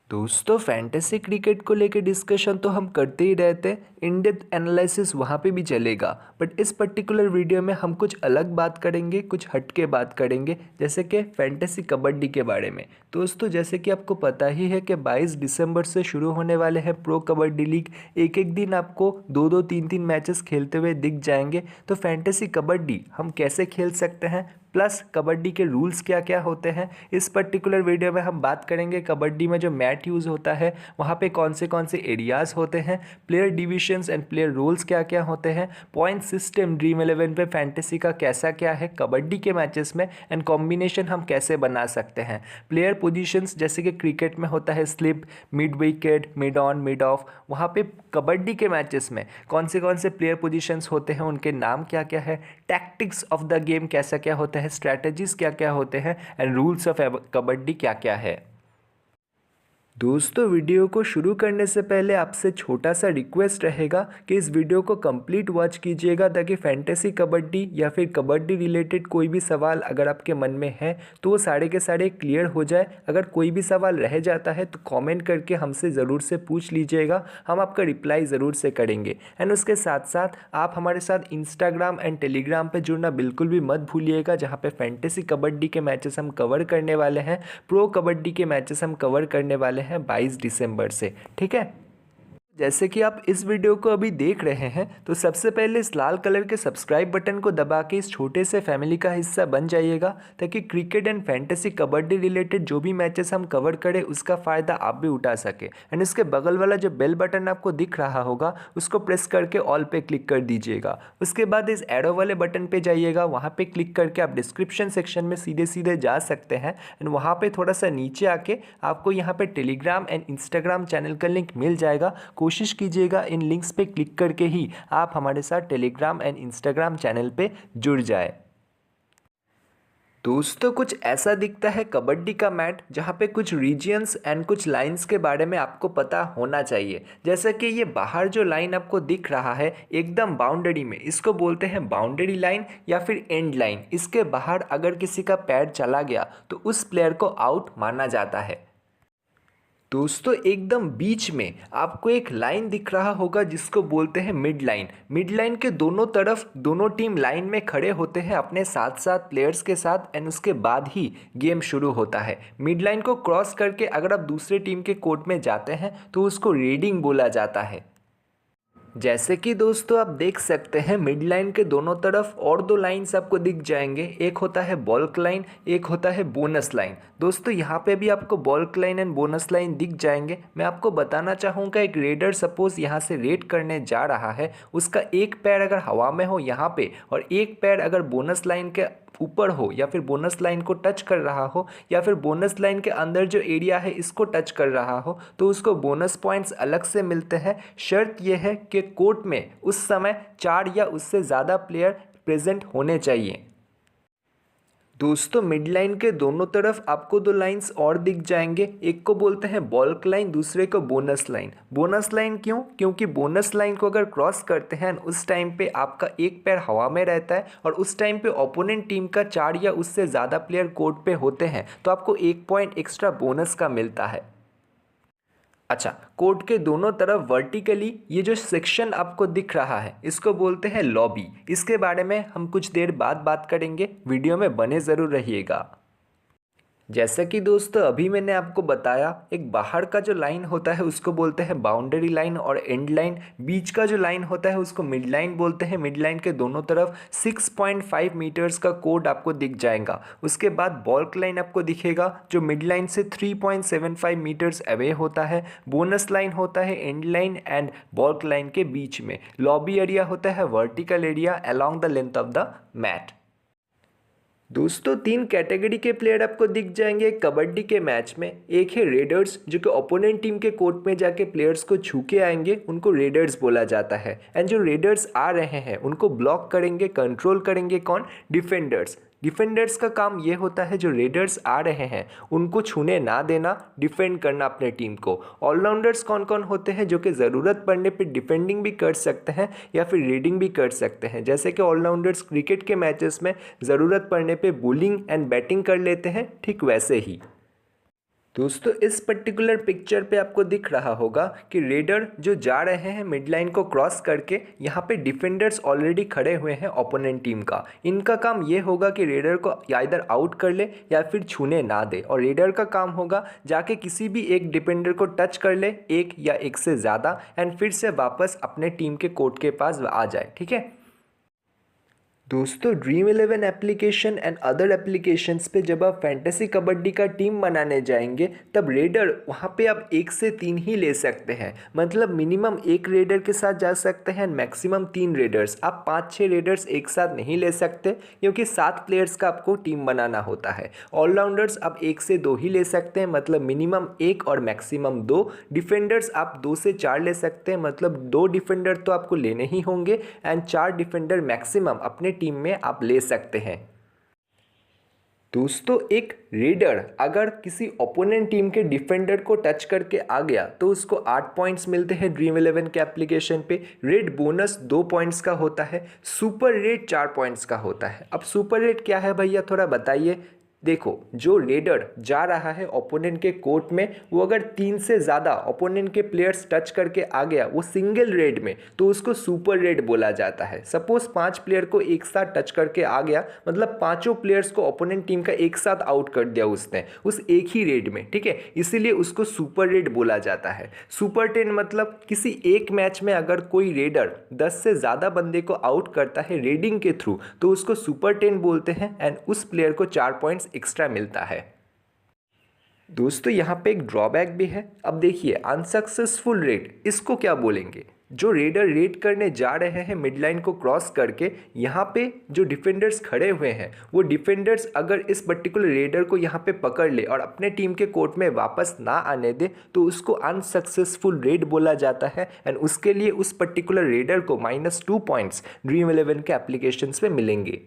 दोस्तों fantasy cricket को लेकर डिस्कशन तो हम करते ही रहते हैं, इन डेप्थ एनालिसिस वहाँ पे भी चलेगा। बट इस पर्टिकुलर वीडियो में हम कुछ अलग बात करेंगे, कुछ हट के बात करेंगे, जैसे कि फैंटेसी कबड्डी के बारे में। दोस्तों जैसे कि आपको पता ही है कि 22 दिसंबर से शुरू होने वाले हैं प्रो कबड्डी लीग। एक एक दिन आपको दो दो तीन तीन मैचेस खेलते हुए दिख जाएंगे। तो फैंटेसी कबड्डी हम कैसे खेल सकते हैं, प्लस कबड्डी के रूल्स क्या क्या होते हैं, इस पर्टिकुलर वीडियो में हम बात करेंगे। कबड्डी में जो मैट यूज़ होता है वहाँ पे कौन से एरियाज़ होते हैं, player divisions and player roles क्या क्या होते हैं, पॉइंट सिस्टम ड्रीम 11 पे फैंटेसी का कैसा क्या है कबड्डी के मैचेस में, एंड कॉम्बिनेशन हम कैसे बना सकते हैं। प्लेयर पोजीशंस जैसे कि क्रिकेट में होता है slip, mid wicket, mid on, mid of, वहाँ पे कबड्डी के मैचेस में कौन से प्लेयर पोजीशंस होते हैं, उनके नाम क्या क्या है, टैक्टिक्स ऑफ द गेम कैसा क्या होता है, स्ट्रैटेजीज क्या क्या होते हैं, एंड रूल्स ऑफ कबड्डी क्या क्या है। दोस्तों वीडियो को शुरू करने से पहले आपसे छोटा सा रिक्वेस्ट रहेगा कि इस वीडियो को कंप्लीट वॉच कीजिएगा, ताकि फैंटेसी कबड्डी या फिर कबड्डी रिलेटेड कोई भी सवाल अगर आपके मन में है तो वो सारे के सारे क्लियर हो जाए। अगर कोई भी सवाल रह जाता है तो कमेंट करके हमसे ज़रूर से पूछ लीजिएगा, हम आपका रिप्लाई ज़रूर से करेंगे। एंड उसके साथ साथ आप हमारे साथ इंस्टाग्राम एंड टेलीग्राम पर जुड़ना बिल्कुल भी मत भूलिएगा, जहाँ पे फैंटेसी कबड्डी के मैचेस हम कवर करने वाले हैं, प्रो कबड्डी के मैचेस हम कवर करने वाले हैं 22 दिसंबर से। ठीक है, जैसे कि आप इस वीडियो को अभी देख रहे हैं तो सबसे पहले इस लाल कलर के सब्सक्राइब बटन को दबा के इस छोटे से फैमिली का हिस्सा बन जाइएगा, ताकि cricket and fantasy kabaddi related जो भी मैचेस हम कवर करें उसका फ़ायदा आप भी उठा सके। एंड इसके बगल वाला जो बेल बटन आपको दिख रहा होगा उसको प्रेस करके ऑल पे क्लिक कर दीजिएगा। उसके बाद इस एरो वाले बटन पर जाइएगा, वहाँ पर क्लिक करके आप डिस्क्रिप्शन सेक्शन में सीधे सीधे जा सकते हैं। एंड वहाँ पर थोड़ा सा नीचे आके आपको यहाँ पर टेलीग्राम एंड इंस्टाग्राम चैनल का लिंक मिल जाएगा। कोशिश कीजिएगा इन लिंक्स पे क्लिक करके ही आप हमारे साथ टेलीग्राम एंड इंस्टाग्राम चैनल पे जुड़ जाए। दोस्तों कुछ ऐसा दिखता है कबड्डी का मैट, जहाँ पे कुछ रीजियंस एंड कुछ लाइंस के बारे में आपको पता होना चाहिए। जैसे कि ये बाहर जो लाइन आपको दिख रहा है एकदम बाउंड्री में, इसको बोलते हैं बाउंड्री लाइन या फिर एंड लाइन। इसके बाहर अगर किसी का पैर चला गया तो उस प्लेयर को आउट माना जाता है। दोस्तों एकदम बीच में आपको एक लाइन दिख रहा होगा जिसको बोलते हैं मिड लाइन। मिड लाइन के दोनों तरफ दोनों टीम लाइन में खड़े होते हैं अपने साथ साथ प्लेयर्स के साथ, एंड उसके बाद ही गेम शुरू होता है। मिड लाइन को क्रॉस करके अगर आप दूसरे टीम के कोर्ट में जाते हैं तो उसको रेडिंग बोला जाता है। जैसे कि दोस्तों आप देख सकते हैं मिड लाइन के दोनों तरफ और दो लाइंस आपको दिख जाएंगे, एक होता है बल्क लाइन, एक होता है बोनस लाइन। दोस्तों यहाँ पे भी आपको bulk line and bonus line दिख जाएंगे। मैं आपको बताना चाहूँगा, एक रेडर सपोज यहाँ से रेड करने जा रहा है, उसका एक पैर अगर हवा में हो यहाँ पे और एक पैर अगर बोनस लाइन के ऊपर हो या फिर बोनस लाइन को टच कर रहा हो या फिर बोनस लाइन के अंदर जो एरिया है इसको टच कर रहा हो, तो उसको बोनस पॉइंट्स अलग से मिलते हैं। शर्त यह है कि कोर्ट में उस समय 4 या उससे ज़्यादा प्लेयर प्रेजेंट होने चाहिए। दोस्तों मिड लाइन के दोनों तरफ आपको दो लाइंस और दिख जाएंगे, एक को बोलते हैं बल्क लाइन, दूसरे को बोनस लाइन। बोनस लाइन क्यों? क्योंकि बोनस लाइन को अगर क्रॉस करते हैं उस टाइम पे आपका एक पैर हवा में रहता है और उस टाइम पे ओपोनेंट टीम का 4 या उससे ज़्यादा प्लेयर कोर्ट पे होते हैं, तो आपको 1 पॉइंट एक्स्ट्रा बोनस का मिलता है। अच्छा, कोर्ट के दोनों तरफ वर्टिकली ये जो सेक्शन आपको दिख रहा है इसको बोलते हैं लॉबी। इसके बारे में हम कुछ देर बाद बात करेंगे, वीडियो में बने ज़रूर रहिएगा। जैसा कि दोस्तों अभी मैंने आपको बताया, एक बाहर का जो लाइन होता है उसको बोलते हैं बाउंड्री लाइन और एंड लाइन। बीच का जो लाइन होता है उसको मिड लाइन बोलते हैं। मिड लाइन के दोनों तरफ 6.5 मीटर्स का कोड आपको दिख जाएगा। उसके बाद बल्क लाइन आपको दिखेगा जो मिड लाइन से 3.75 मीटर्स अवे होता है। बोनस लाइन होता है end line and baulk line के बीच में। लॉबी एरिया होता है vertical area along the length of the mat. दोस्तों 3 कैटेगरी के प्लेयर आपको दिख जाएंगे कबड्डी के मैच में। एक है रेडर्स, जो कि ओपोनेंट टीम के कोर्ट में जाके प्लेयर्स को छू के आएंगे, उनको रेडर्स बोला जाता है। एंड जो रेडर्स आ रहे हैं उनको ब्लॉक करेंगे, कंट्रोल करेंगे कौन? डिफेंडर्स। डिफेंडर्स का काम ये होता है जो रेडर्स आ रहे हैं उनको छूने ना देना, डिफेंड करना अपने टीम को। ऑलराउंडर्स कौन कौन होते हैं जो कि ज़रूरत पड़ने पे डिफेंडिंग भी कर सकते हैं या फिर रीडिंग भी कर सकते हैं। जैसे कि ऑलराउंडर्स क्रिकेट के मैचेस में ज़रूरत पड़ने पे बॉलिंग एंड बैटिंग कर लेते हैं, ठीक वैसे ही। दोस्तों इस पर्टिकुलर पिक्चर पे आपको दिख रहा होगा कि रेडर जो जा रहे हैं मिड लाइन को क्रॉस करके, यहाँ पे डिफेंडर्स ऑलरेडी खड़े हुए हैं ओपोनेंट टीम का। इनका काम ये होगा कि रेडर को या इधर आउट कर ले या फिर छूने ना दे, और रेडर का काम होगा जाके किसी भी एक डिफेंडर को टच कर ले, एक या एक से ज़्यादा, एंड फिर से वापस अपने टीम के कोर्ट के पास आ जाए। ठीक है दोस्तों, dream 11 application and other applications पे जब आप फैंटेसी कबड्डी का टीम बनाने जाएंगे तब रेडर वहाँ पे आप 1 से 3 ही ले सकते हैं। मतलब मिनिमम 1 रेडर के साथ जा सकते हैं, मैक्सिमम 3 रेडर्स। आप 5-6 रेडर्स एक साथ नहीं ले सकते क्योंकि 7 प्लेयर्स का आपको टीम बनाना होता है। ऑलराउंडर्स आप 1 से 2 ही ले सकते हैं, मतलब मिनिमम 1 और मैक्सिमम 2। डिफेंडर्स आप 2 से 4 ले सकते हैं, मतलब 2 डिफेंडर तो आपको लेने ही होंगे, एंड 4 डिफेंडर मैक्सिमम अपने टीम में आप ले सकते हैं। दोस्तों एक रेडर अगर किसी ओपोनेंट टीम के डिफेंडर को टच करके आ गया तो उसको 8 पॉइंट्स मिलते हैं ड्रीम 11 के एप्लीकेशन पे। रेड बोनस 2 पॉइंट्स का होता है, सुपर रेड 4 पॉइंट्स का होता है। अब सुपर रेड क्या है भैया, थोड़ा बताइए। देखो, जो रेडर जा रहा है ओपोनेंट के कोर्ट में, वो अगर 3 से ज़्यादा ओपोनेंट के प्लेयर्स टच करके आ गया वो सिंगल रेड में, तो उसको सुपर रेड बोला जाता है। सपोज 5 प्लेयर को एक साथ टच करके आ गया, मतलब पांचों प्लेयर्स को ओपोनेंट टीम का एक साथ आउट कर दिया उसने उस एक ही रेड में। ठीक है, इसीलिए उसको सुपर रेड बोला जाता है। सुपर 10 मतलब किसी एक मैच में अगर कोई रेडर 10 से ज़्यादा बंदे को आउट करता है रेडिंग के थ्रू, तो उसको सुपर 10 बोलते हैं, एंड उस प्लेयर को 4 पॉइंट्स एक्स्ट्रा मिलता है। दोस्तों यहाँ पे एक ड्रॉबैक भी है। अब देखिए, अनसक्सेसफुल रेड, इसको क्या बोलेंगे? जो रेडर रेड करने जा रहे हैं मिड लाइन को क्रॉस करके, यहाँ पे जो डिफेंडर्स खड़े हुए हैं वो डिफेंडर्स अगर इस पर्टिकुलर रेडर को यहाँ पे पकड़ ले और अपने टीम के कोर्ट में वापस ना आने दे, तो उसको अनसक्सेसफुल रेड बोला जाता है, एंड उसके लिए उस पर्टिकुलर रेडर को -2 पॉइंट्स ड्रीम 11 के एप्लीकेशंस में मिलेंगे।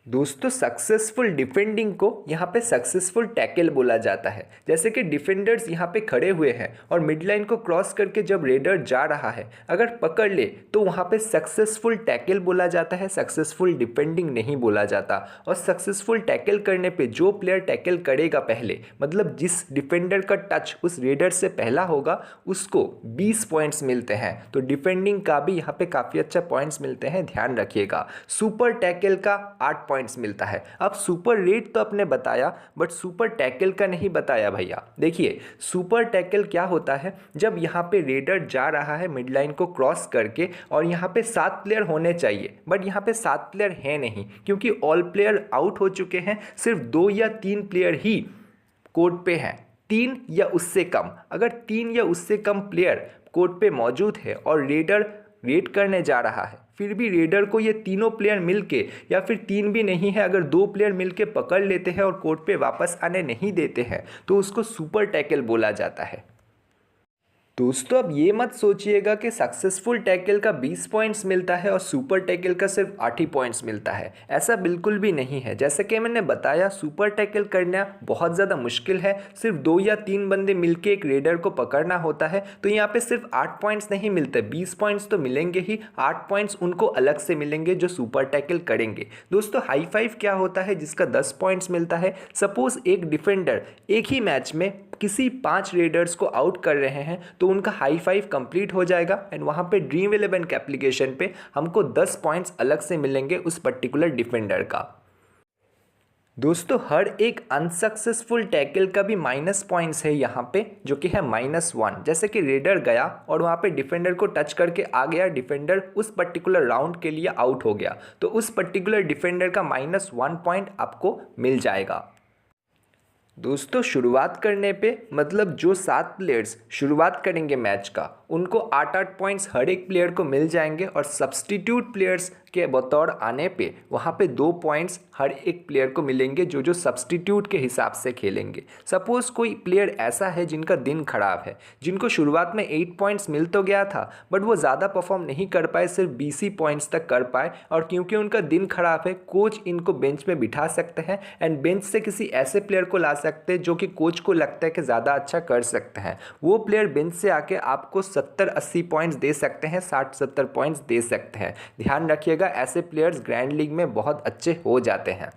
दोस्तों सक्सेसफुल डिफेंडिंग को यहाँ पे सक्सेसफुल टैकल बोला जाता है। जैसे कि डिफेंडर्स यहाँ पे खड़े हुए हैं और मिड लाइन को क्रॉस करके जब रेडर जा रहा है अगर पकड़ ले, तो वहाँ पे सक्सेसफुल टैकल बोला जाता है, सक्सेसफुल डिफेंडिंग नहीं बोला जाता। और सक्सेसफुल टैकल करने पे जो प्लेयर टैकल करेगा पहले, मतलब जिस डिफेंडर का टच उस रेडर से पहला होगा, उसको 20 पॉइंट्स मिलते हैं। तो डिफेंडिंग का भी यहाँ पे काफ़ी अच्छा पॉइंट्स मिलते हैं, ध्यान रखिएगा। सुपर टैकल का 8 पॉइंट्स मिलता है। अब सुपर रेड तो आपने बताया, बट सुपर टैकल का नहीं बताया भैया। देखिए, सुपर टैकल क्या होता है, जब यहाँ पे रेडर जा रहा है मिड लाइन को क्रॉस करके और यहाँ पे 7 प्लेयर होने चाहिए, बट यहाँ पे 7 प्लेयर हैं नहीं, क्योंकि ऑल प्लेयर आउट हो चुके हैं। सिर्फ 2 या 3 प्लेयर ही कोर्ट पे हैं, 3 या उससे कम। अगर 3 या उससे कम प्लेयर कोर्ट पे मौजूद है और रेडर रेड करने जा रहा है, फिर भी रेडर को ये तीनों प्लेयर मिलके, या फिर 3 भी नहीं है, अगर 2 प्लेयर मिलके पकड़ लेते हैं और कोर्ट पे वापस आने नहीं देते हैं, तो उसको सुपर टैकल बोला जाता है। दोस्तों अब ये मत सोचिएगा कि सक्सेसफुल टैकल का 20 पॉइंट्स मिलता है और सुपर टैकल का सिर्फ 8 ही पॉइंट्स मिलता है। ऐसा बिल्कुल भी नहीं है। जैसे कि मैंने बताया, सुपर टैकल करना बहुत ज़्यादा मुश्किल है। सिर्फ 2 या 3 बंदे मिलके एक रेडर को पकड़ना होता है। तो यहाँ पे सिर्फ 8 पॉइंट्स नहीं मिलते, 20 पॉइंट्स तो मिलेंगे ही। 8 पॉइंट्स उनको अलग से मिलेंगे जो सुपर टैकल करेंगे। दोस्तों हाई फाइव क्या होता है, जिसका 10 पॉइंट्स मिलता है। सपोज एक डिफेंडर एक ही मैच में किसी 5 रेडर्स को आउट कर रहे हैं, तो उनका हाई फाइव कंप्लीट हो जाएगा, एंड वहाँ पे ड्रीम 11 के एप्लीकेशन पे हमको 10 पॉइंट्स अलग से मिलेंगे उस पर्टिकुलर डिफेंडर का। दोस्तों हर एक अनसक्सेसफुल टैकल का भी माइनस पॉइंट्स है यहाँ पे, जो कि है -1। जैसे कि रेडर गया और वहाँ पे डिफेंडर को टच करके आ गया, डिफेंडर उस पर्टिकुलर राउंड के लिए आउट हो गया, तो उस पर्टिकुलर डिफेंडर का -1 पॉइंट आपको मिल जाएगा। दोस्तों शुरुआत करने पे, मतलब जो 7 प्लेयर्स शुरुआत करेंगे मैच का, उनको 8-8 पॉइंट्स हर एक प्लेयर को मिल जाएंगे, और सब्स्टिट्यूट प्लेयर्स के बतौर आने पे वहाँ पे 2 पॉइंट्स हर एक प्लेयर को मिलेंगे जो जो सब्स्टिट्यूट के हिसाब से खेलेंगे। सपोज़ कोई प्लेयर ऐसा है जिनका दिन खराब है, जिनको शुरुआत में 8 पॉइंट्स मिल तो गया था, बट वो ज़्यादा परफॉर्म नहीं कर पाए, सिर्फ 20 ही पॉइंट्स तक कर पाए, और क्योंकि उनका दिन खराब है, कोच इनको बेंच में बिठा सकते हैं, एंड बेंच से किसी ऐसे प्लेयर को ला सकते हैं जो कि कोच को लगता है कि ज़्यादा अच्छा कर सकते हैं। वो प्लेयर बेंच से आके आपको 70-80 पॉइंट्स दे सकते हैं, 60-70 पॉइंट्स दे सकते हैं। ध्यान रखिएगा, ऐसे प्लेयर्स ग्रैंड लीग में बहुत अच्छे हो जाते हैं।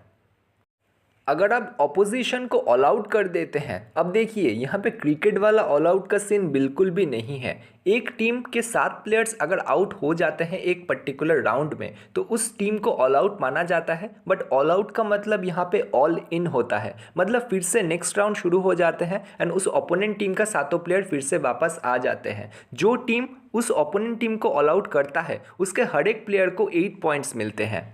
अगर आप ऑपोजिशन को ऑल आउट कर देते हैं, अब देखिए यहाँ पे क्रिकेट वाला ऑल आउट का सीन बिल्कुल भी नहीं है। एक टीम के 7 प्लेयर्स अगर आउट हो जाते हैं एक पर्टिकुलर राउंड में तो उस टीम को ऑल आउट माना जाता है। बट ऑल आउट का मतलब यहाँ पे ऑल इन होता है, मतलब फिर से नेक्स्ट राउंड शुरू हो जाते हैं एंड उस ओपोनेंट टीम का सातों प्लेयर फिर से वापस आ जाते हैं। जो टीम उस ओपोनेंट टीम को ऑल आउट करता है उसके हर एक प्लेयर को 8 पॉइंट्स मिलते हैं।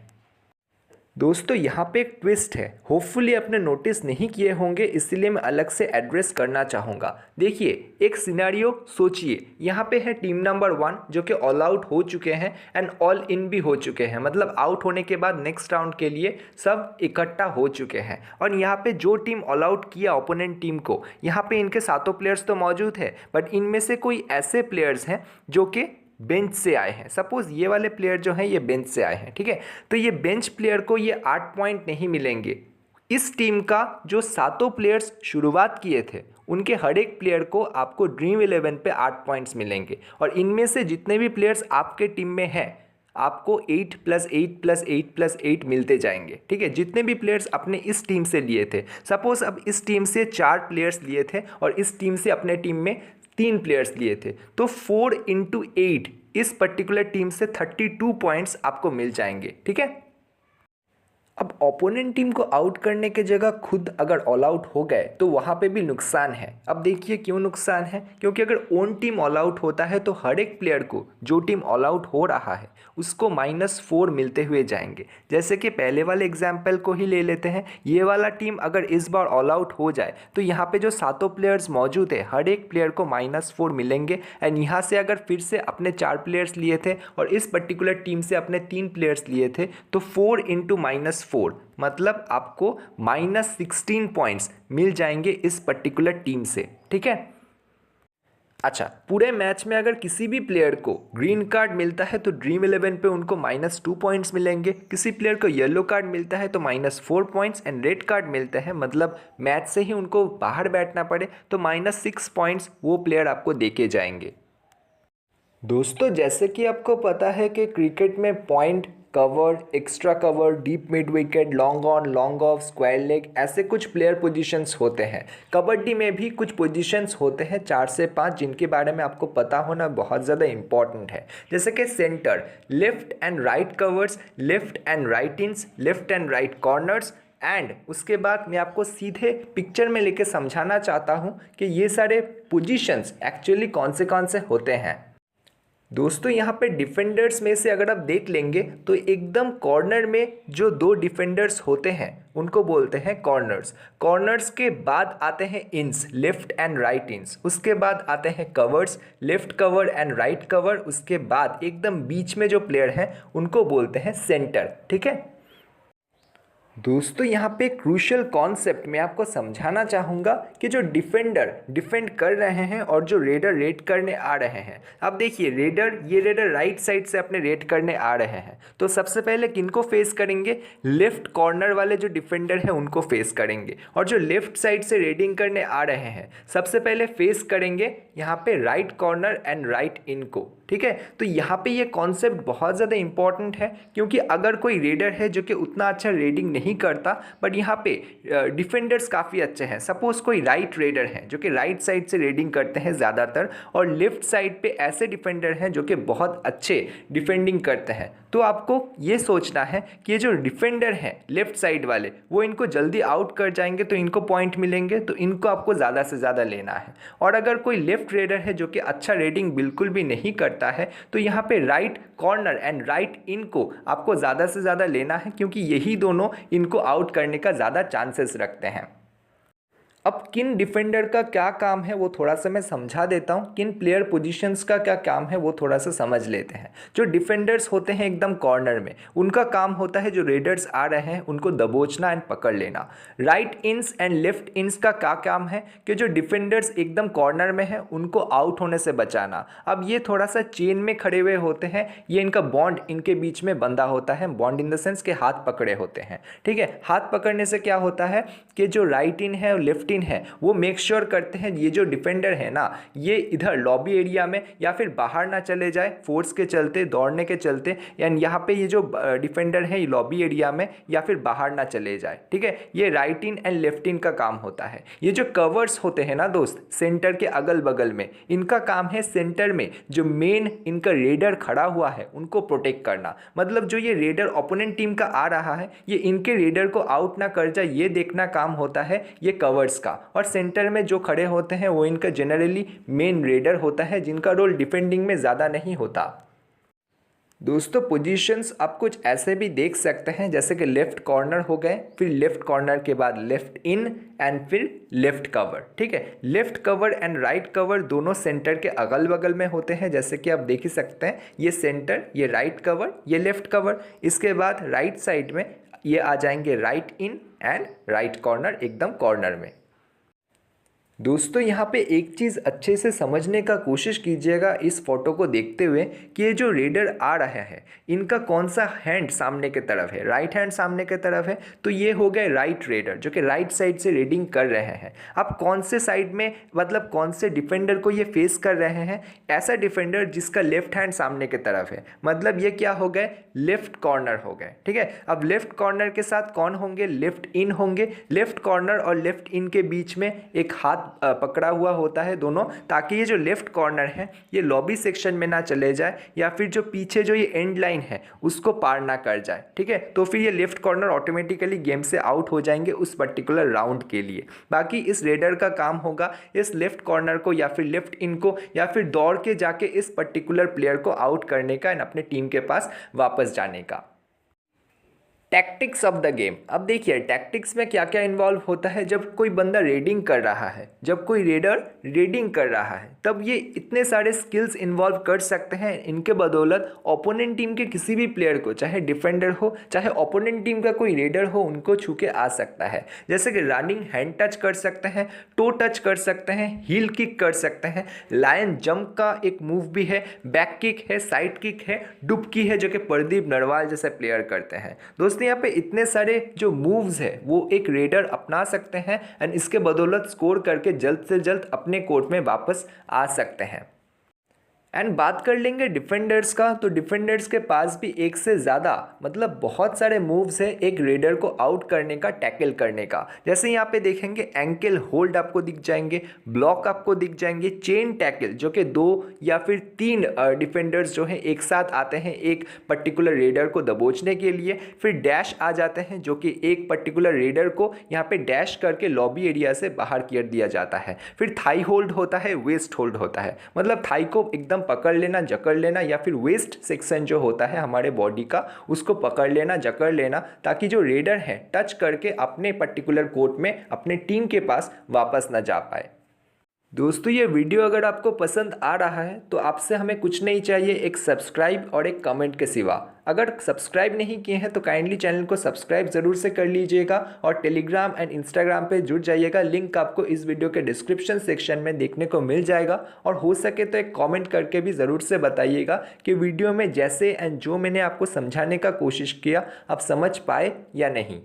दोस्तों यहाँ पे एक ट्विस्ट है, होपफुली आपने नोटिस नहीं किए होंगे, इसीलिए मैं अलग से एड्रेस करना चाहूँगा। देखिए एक सिनेरियो सोचिए, यहाँ पे है टीम नंबर 1 जो कि ऑल आउट हो चुके हैं एंड ऑल इन भी हो चुके हैं, मतलब आउट होने के बाद नेक्स्ट राउंड के लिए सब इकट्ठा हो चुके हैं। और यहाँ पे जो टीम ऑल आउट किया ओपोनेंट टीम को, यहाँ पे इनके सातों प्लेयर्स तो मौजूद है बट इनमें से कोई ऐसे प्लेयर्स हैं जो कि बेंच से आए हैं। सपोज ये वाले प्लेयर जो हैं ये बेंच से आए हैं, ठीक है। तो ये बेंच प्लेयर को ये 8 पॉइंट नहीं मिलेंगे। इस टीम का जो सातों प्लेयर्स शुरुआत किए थे उनके हर एक प्लेयर को आपको ड्रीम 11 पे 8 पॉइंट्स मिलेंगे। और इनमें से जितने भी प्लेयर्स आपके टीम में हैं आपको 8 + 8 + 8 + 8 मिलते जाएंगे, ठीक है। जितने भी प्लेयर्स अपने इस टीम से लिए थे, सपोज अब इस टीम से 4 प्लेयर्स लिए थे और इस टीम से अपने टीम में 3 प्लेयर्स लिए थे, तो 4 × 8 इस पर्टिकुलर टीम से 32 पॉइंट्स आपको मिल जाएंगे, ठीक है। अब ओपोनेंट टीम को आउट करने के जगह खुद अगर ऑल आउट हो गए तो वहाँ पे भी नुकसान है। अब देखिए क्यों नुकसान है, क्योंकि अगर ओन टीम ऑल आउट होता है तो हर एक प्लेयर को जो टीम ऑल आउट हो रहा है उसको -4 मिलते हुए जाएंगे। जैसे कि पहले वाले एग्जाम्पल को ही ले लेते हैं, ये वाला टीम अगर इस बार ऑल आउट हो जाए तो यहाँ पे जो सातों प्लेयर्स मौजूद है हर एक प्लेयर को -4 मिलेंगे। एंड यहाँ से अगर फिर से अपने 4 प्लेयर्स लिए थे और इस पर्टिकुलर टीम से अपने 3 प्लेयर्स लिए थे तो 4 × -4 मतलब आपको -16 पॉइंट्स मिल जाएंगे इस पर्टिकुलर टीम से, ठीक है। अच्छा, पूरे मैच में अगर किसी भी प्लेयर को ग्रीन कार्ड मिलता है तो ड्रीम 11 पे उनको -2 पॉइंट्स मिलेंगे। किसी प्लेयर को येलो कार्ड मिलता है तो -4 पॉइंट्स एंड रेड कार्ड मिलता है, मतलब मैच से ही उनको बाहर बैठना पड़े तो -6 पॉइंट्स वो प्लेयर आपको देके जाएंगे। दोस्तों जैसे कि आपको पता है कि क्रिकेट में point, cover, extra cover, deep mid wicket, long on, long off, square leg, ऐसे कुछ प्लेयर पोजीशंस होते हैं। कबड्डी में भी कुछ पोजीशंस होते हैं 4 से 5 जिनके बारे में आपको पता होना बहुत ज़्यादा इंपॉर्टेंट है। जैसे कि center, left and right covers, left and right ins, left and right corners and उसके बाद मैं आपको सीधे पिक्चर में लेके समझाना चाहता हूँ कि ये सारे पोजीशंस एक्चुअली कौन से होते हैं। दोस्तों यहाँ पे डिफेंडर्स में से अगर आप देख लेंगे तो एकदम कॉर्नर में जो 2 डिफेंडर्स होते हैं उनको बोलते हैं कॉर्नर्स। कॉर्नर्स के बाद आते हैं इंस, लेफ्ट एंड राइट इंस। उसके बाद आते हैं covers, left cover and right cover. उसके बाद एकदम बीच में जो प्लेयर हैं उनको बोलते हैं सेंटर, ठीक है। दोस्तों यहाँ पे क्रूशियल कॉन्सेप्ट मैं आपको समझाना चाहूँगा कि जो डिफेंडर डिफेंड कर रहे हैं और जो रेडर रेड करने आ रहे हैं, अब देखिए ये रेडर राइट साइड से अपने रेड करने आ रहे हैं तो सबसे पहले किनको फेस करेंगे, लेफ्ट कॉर्नर वाले जो डिफेंडर हैं उनको फेस करेंगे। और जो लेफ्ट साइड से रेडिंग करने आ रहे हैं सबसे पहले फेस करेंगे यहाँ पे राइट कॉर्नर एंड राइट इन को, ठीक है। तो यहाँ पे ये कॉन्सेप्ट बहुत ज़्यादा इंपॉर्टेंट है क्योंकि अगर कोई रेडर है जो कि उतना अच्छा रेडिंग नहीं करता बट यहाँ पे डिफेंडर्स काफ़ी अच्छे हैं, सपोज कोई राइट रेडर है जो कि राइट साइड से रेडिंग करते हैं ज़्यादातर और लेफ्ट साइड पे ऐसे डिफेंडर हैं जो कि बहुत अच्छे डिफेंडिंग करते हैं, तो आपको ये सोचना है कि ये जो डिफेंडर हैं लेफ्ट साइड वाले वो इनको जल्दी आउट कर जाएंगे तो इनको पॉइंट मिलेंगे, तो इनको आपको ज़्यादा से ज़्यादा लेना है। और अगर कोई लेफ्ट रेडर है जो कि अच्छा रेडिंग बिल्कुल भी नहीं करता है तो यहाँ पे राइट कॉर्नर एंड राइट इन को आपको ज़्यादा से ज़्यादा लेना है क्योंकि यही दोनों इनको आउट करने का ज़्यादा चांसेस रखते हैं। अब किन डिफेंडर का क्या काम है वो थोड़ा सा मैं समझा देता हूँ, किन प्लेयर पोजीशंस का क्या काम है वो थोड़ा सा समझ लेते हैं। जो डिफेंडर्स होते हैं एकदम कॉर्नर में, उनका काम होता है जो रेडर्स आ रहे हैं उनको दबोचना एंड पकड़ लेना। राइट इंस एंड लेफ्ट इंस का क्या काम है कि जो डिफेंडर्स एकदम कॉर्नर में हैं उनको आउट होने से बचाना। अब ये थोड़ा सा चेन में खड़े हुए होते हैं, ये इनका बॉन्ड इनके बीच में बंधा होता है, बॉन्ड इन द सेंस के हाथ पकड़े होते हैं, ठीक है। हाथ पकड़ने से क्या होता है कि जो राइट इन है और लेफ्ट लेफ्ट इन है वो मेक श्योर करते हैं ये जो डिफेंडर है ना ये इधर लॉबी एरिया में या फिर बाहर ना चले जाए फोर्स के चलते, दौड़ने के चलते, यानी यहाँ पे ये जो डिफेंडर है लॉबी एरिया में या फिर बाहर ना चले जाए। ठीक है, ये right in and left in का काम होता है। ये जो कवर्स होते हैं ना दोस्त सेंटर के अगल बगल में, इनका काम है सेंटर में जो मेन इनका रेडर खड़ा हुआ है उनको प्रोटेक्ट करना। मतलब जो ये रेडर ओपोनेंट टीम का आ रहा है ये इनके रेडर को आउट ना कर जाए ये देखना काम होता है ये कवर्स का। और सेंटर में जो खड़े होते हैं वो इनका जनरली मेन रेडर होता है जिनका रोल डिफेंडिंग में ज़्यादा नहीं होता। दोस्तों पोजीशंस आप कुछ ऐसे भी देख सकते हैं जैसे कि लेफ्ट कॉर्नर हो गए, फिर लेफ्ट कॉर्नर के बाद लेफ्ट इन एंड फिर लेफ्ट कवर। ठीक है, left cover and right cover दोनों सेंटर के अगल बगल में होते हैं जैसे कि आप देख ही सकते हैं ये सेंटर, ये राइट कवर, ये लेफ्ट कवर। इसके बाद राइट साइड में ये आ जाएंगे right in and right corner एकदम कॉर्नर में। दोस्तों यहाँ पे एक चीज़ अच्छे से समझने का कोशिश कीजिएगा इस फोटो को देखते हुए कि ये जो रेडर आ रहा है इनका कौन सा हैंड सामने के तरफ है, राइट हैंड सामने के तरफ है, तो ये हो गए राइट रेडर जो कि राइट साइड से रेडिंग कर रहे हैं। अब कौन से साइड में मतलब कौन से डिफेंडर को ये फेस कर रहे हैं, ऐसा डिफेंडर जिसका लेफ्ट हैंड सामने के तरफ है, मतलब ये क्या हो गए लेफ्ट कॉर्नर हो गए। ठीक है, अब लेफ्ट कॉर्नर के साथ कौन होंगे, लेफ्ट इन होंगे। लेफ्ट कॉर्नर और लेफ्ट इन के बीच में एक हाथ पकड़ा हुआ होता है दोनों, ताकि ये जो लेफ्ट कॉर्नर है ये लॉबी सेक्शन में ना चले जाए या फिर जो पीछे जो ये एंड लाइन है उसको पार ना कर जाए। ठीक है, तो फिर ये लेफ्ट कॉर्नर ऑटोमेटिकली गेम से आउट हो जाएंगे उस पर्टिकुलर राउंड के लिए। बाकी इस रेडर का काम होगा इस लेफ्ट कॉर्नर को या फिर लेफ्ट इन को या फिर दौड़ के जाके इस पर्टिकुलर प्लेयर को आउट करने का एंड अपने टीम के पास वापस जाने का। Tactics of the game. अब देखिए टैक्टिक्स में क्या क्या इन्वॉल्व होता है। जब कोई बंदा रेडिंग कर रहा है, जब कोई रेडर रेडिंग कर रहा है, तब ये इतने सारे स्किल्स इन्वॉल्व कर सकते हैं। इनके बदौलत ओपोनेंट टीम के किसी भी प्लेयर को, चाहे डिफेंडर हो चाहे ओपोनेंट टीम का कोई रेडर हो, उनको छू के आ सकता है। जैसे कि रनिंग हैंड टच कर सकते हैं, टो टच कर सकते हैं, हील किक कर सकते हैं, लायन जंप का एक मूव भी है, बैक किक है, साइड किक है, डुबकी है जो कि प्रदीप नरवाल जैसे प्लेयर करते हैं। दोस्तों यहाँ पे इतने सारे जो मूव्स है वो एक रेडर अपना सकते हैं एंड इसके बदौलत स्कोर करके जल्द से जल्द अपने कोर्ट में वापस आ सकते हैं। एंड बात कर लेंगे डिफेंडर्स का, तो डिफेंडर्स के पास भी एक से ज़्यादा मतलब बहुत सारे मूव्स है एक रेडर को आउट करने का, टैकल करने का। जैसे यहाँ पे देखेंगे एंकल होल्ड आपको दिख जाएंगे, ब्लॉक आपको दिख जाएंगे, चेन टैकल जो कि 2 या फिर 3 डिफेंडर्स जो हैं एक साथ आते हैं एक पर्टिकुलर रेडर को दबोचने के लिए, फिर डैश आ जाते हैं जो कि एक पर्टिकुलर रेडर को यहाँ पे डैश करके लॉबी एरिया से बाहर कर दिया जाता है, फिर थाई होल्ड होता है, वेस्ट होल्ड होता है, मतलब थाई को एकदम पकड़ लेना, जकड़ लेना, या फिर वेस्ट सेक्शन जो होता है हमारे बॉडी का उसको पकड़ लेना, जकड़ लेना, ताकि जो रेडर है टच करके अपने पर्टिकुलर कोर्ट में अपने टीम के पास वापस ना जा पाए। दोस्तों ये वीडियो अगर आपको पसंद आ रहा है तो आपसे हमें कुछ नहीं चाहिए, एक सब्सक्राइब और एक कमेंट के सिवा। अगर सब्सक्राइब नहीं किए हैं तो काइंडली चैनल को सब्सक्राइब ज़रूर से कर लीजिएगा और टेलीग्राम एंड इंस्टाग्राम पे जुड़ जाइएगा। लिंक आपको इस वीडियो के डिस्क्रिप्शन सेक्शन में देखने को मिल जाएगा। और हो सके तो एक कमेंट करके भी ज़रूर से बताइएगा कि वीडियो में जैसे एंड जो मैंने आपको समझाने का कोशिश किया आप समझ पाए या नहीं।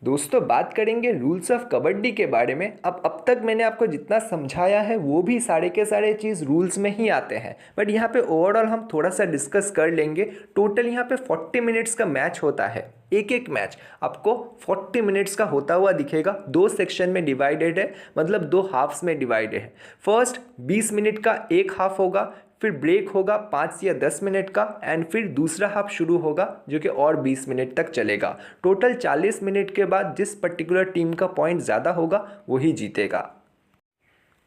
दोस्तों बात करेंगे रूल्स ऑफ कबड्डी के बारे में। अब तक मैंने आपको जितना समझाया है वो भी सारे के सारे चीज़ रूल्स में ही आते हैं, बट यहाँ पे ओवरऑल हम थोड़ा सा डिस्कस कर लेंगे। टोटल यहाँ पे 40 मिनट्स का मैच होता है। एक मैच आपको 40 मिनट्स का होता हुआ दिखेगा। 2 सेक्शन में डिवाइडेड है, मतलब 2 हाफ्स में डिवाइडेड है। फर्स्ट 20 मिनट का एक हाफ होगा, फिर ब्रेक होगा 5 या 10 मिनट का, एंड फिर दूसरा हाफ शुरू होगा जो कि और 20 मिनट तक चलेगा। टोटल 40 मिनट के बाद जिस पर्टिकुलर टीम का पॉइंट ज़्यादा होगा वही जीतेगा।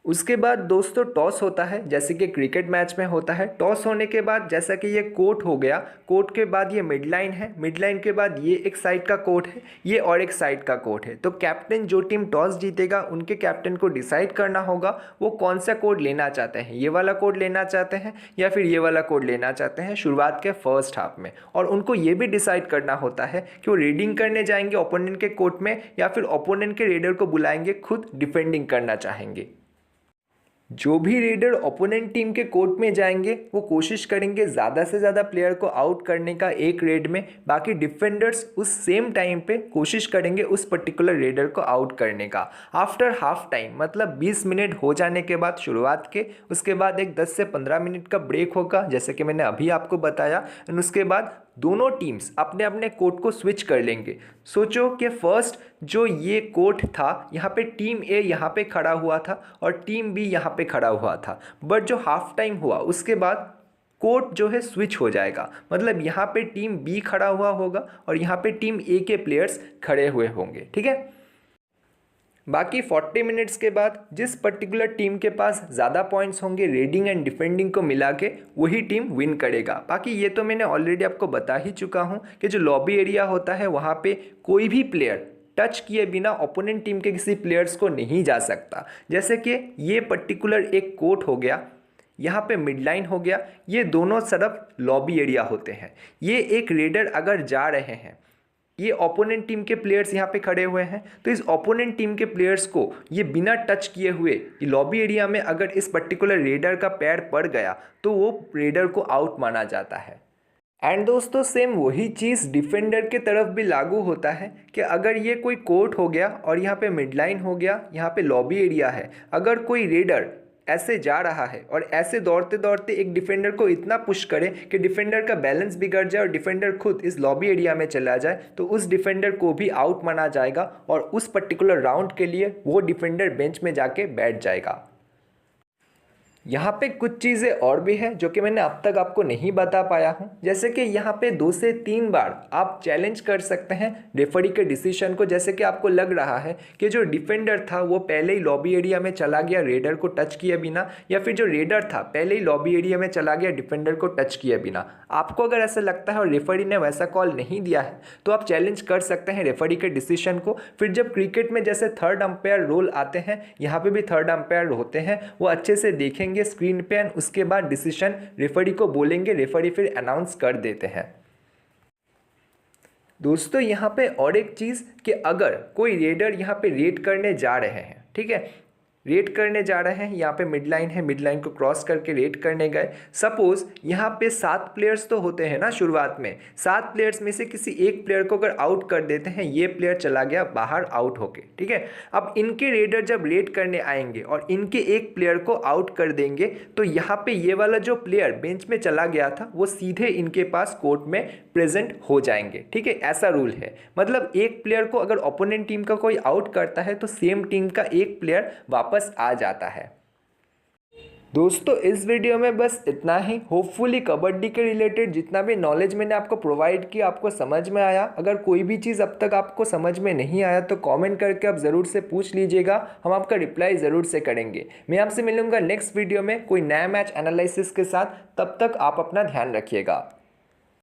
उसके बाद दोस्तों टॉस होता है, जैसे कि क्रिकेट मैच में होता है। टॉस होने के बाद जैसा कि ये कोर्ट हो गया, कोर्ट के बाद ये मिड लाइन है, मिड लाइन के बाद ये एक साइड का कोर्ट है, ये और एक साइड का कोर्ट है। तो कैप्टन जो टीम टॉस जीतेगा उनके कैप्टन को डिसाइड करना होगा वो कौन सा कोर्ट लेना चाहते हैं, ये वाला कोर्ट लेना चाहते हैं या फिर ये वाला कोर्ट लेना चाहते हैं शुरुआत के फर्स्ट हाफ में। और उनको ये भी डिसाइड करना होता है कि वो रेडिंग करने जाएंगे ओपोनेंट के कोर्ट में या फिर ओपोनेंट के रेडर को बुलाएंगे खुद डिफेंडिंग करना चाहेंगे। जो भी रेडर ओपोनेंट टीम के कोर्ट में जाएंगे वो कोशिश करेंगे ज़्यादा से ज़्यादा प्लेयर को आउट करने का एक रेड में। बाकी डिफेंडर्स उस सेम टाइम पे कोशिश करेंगे उस पर्टिकुलर रेडर को आउट करने का। आफ्टर हाफ टाइम मतलब 20 मिनट हो जाने के बाद शुरुआत के, उसके बाद एक 10 से 15 मिनट का ब्रेक होगा जैसे कि मैंने अभी आपको बताया। एंड उसके बाद दोनों टीम्स अपने अपने कोर्ट को स्विच कर लेंगे। सोचो कि फर्स्ट जो ये कोर्ट था यहाँ पे टीम ए यहाँ पे खड़ा हुआ था और टीम बी यहाँ पे खड़ा हुआ था, बट जो हाफ टाइम हुआ उसके बाद कोर्ट जो है स्विच हो जाएगा। मतलब यहाँ पे टीम बी खड़ा हुआ होगा और यहाँ पे टीम ए के प्लेयर्स खड़े हुए होंगे, ठीक है। बाकी 40 मिनट्स के बाद जिस पर्टिकुलर टीम के पास ज़्यादा पॉइंट्स होंगे रेडिंग एंड डिफेंडिंग को मिला के, वही टीम विन करेगा। बाकी ये तो मैंने ऑलरेडी आपको बता ही चुका हूँ कि जो लॉबी एरिया होता है वहाँ पे कोई भी प्लेयर टच किए बिना ओपोनेंट टीम के किसी प्लेयर्स को नहीं जा सकता। जैसे कि ये पर्टिकुलर एक कोर्ट हो गया, यहाँ पे मिड लाइन हो गया, ये दोनों तरफ लॉबी एरिया होते हैं। ये एक रेडर अगर जा रहे हैं, ये ओपोनेंट टीम के प्लेयर्स यहाँ पे खड़े हुए हैं, तो इस ओपोनेंट टीम के प्लेयर्स को ये बिना टच किए हुए लॉबी एरिया में अगर इस पर्टिकुलर रेडर का पैर पड़ गया तो वो रेडर को आउट माना जाता है। एंड दोस्तों सेम वही चीज़ डिफेंडर के तरफ भी लागू होता है कि अगर ये कोई कोर्ट हो गया और यहाँ पे मिड लाइन हो गया, यहाँ पे लॉबी एरिया है, अगर कोई रेडर ऐसे जा रहा है और ऐसे दौड़ते दौड़ते एक डिफेंडर को इतना पुश करे कि डिफेंडर का बैलेंस बिगड़ जाए और डिफेंडर खुद इस लॉबी एरिया में चला जाए, तो उस डिफेंडर को भी आउट माना जाएगा और उस पर्टिकुलर राउंड के लिए वो डिफेंडर बेंच में जाके बैठ जाएगा। यहाँ पे कुछ चीज़ें और भी हैं जो कि मैंने अब तक आपको नहीं बता पाया हूँ। जैसे कि यहाँ पे 2 से 3 बार आप चैलेंज कर सकते हैं रेफरी के डिसीजन को। जैसे कि आपको लग रहा है कि जो डिफेंडर था वो पहले ही लॉबी एरिया में चला गया रेडर को टच किए बिना, या फिर जो रेडर था पहले ही लॉबी एरिया में चला गया डिफेंडर को टच किए बिना। आपको अगर ऐसा लगता है और रेफरी ने वैसा कॉल नहीं दिया है तो आप चैलेंज कर सकते हैं रेफरी के डिसीजन को। फिर जब क्रिकेट में जैसे थर्ड अंपायर रोल आते हैं, यहाँ पे भी थर्ड अंपायर होते हैं, वो अच्छे से देखेंगे स्क्रीन पे एंड उसके बाद डिसीजन रेफरी को बोलेंगे, रेफरी फिर अनाउंस कर देते हैं। दोस्तों यहाँ पे और एक चीज़ कि अगर कोई रेडर यहाँ पे रेड करने जा रहे हैं, ठीक है, रेड करने जा रहे हैं, यहाँ पे मिड लाइन है, मिड लाइन को क्रॉस करके रेड करने गए। सपोज यहाँ पे 7 प्लेयर्स तो होते हैं ना शुरुआत में, 7 प्लेयर्स में से किसी एक प्लेयर को अगर आउट कर देते हैं, ये प्लेयर चला गया बाहर आउट होके, ठीक है। अब इनके रेडर जब रेड करने आएंगे और इनके एक प्लेयर को आउट कर देंगे तो यहाँ पे ये वाला जो प्लेयर बेंच में चला गया था वो सीधे इनके पास कोर्ट में प्रेजेंट हो जाएंगे, ठीक है। ऐसा रूल है। मतलब एक प्लेयर को अगर ओपोनेंट टीम का कोई आउट करता है तो सेम टीम का एक प्लेयर वापस आ जाता है। दोस्तों इस वीडियो में बस इतना ही। होपफुली कबड्डी के रिलेटेड जितना भी नॉलेज मैंने आपको प्रोवाइड किया आपको समझ में आया। अगर कोई भी चीज़ अब तक आपको समझ में नहीं आया तो कमेंट करके आप ज़रूर से पूछ लीजिएगा, हम आपका रिप्लाई ज़रूर से करेंगे। मैं आपसे मिलूंगा नेक्स्ट वीडियो में कोई नया मैच एनालिसिस के साथ। तब तक आप अपना ध्यान रखिएगा।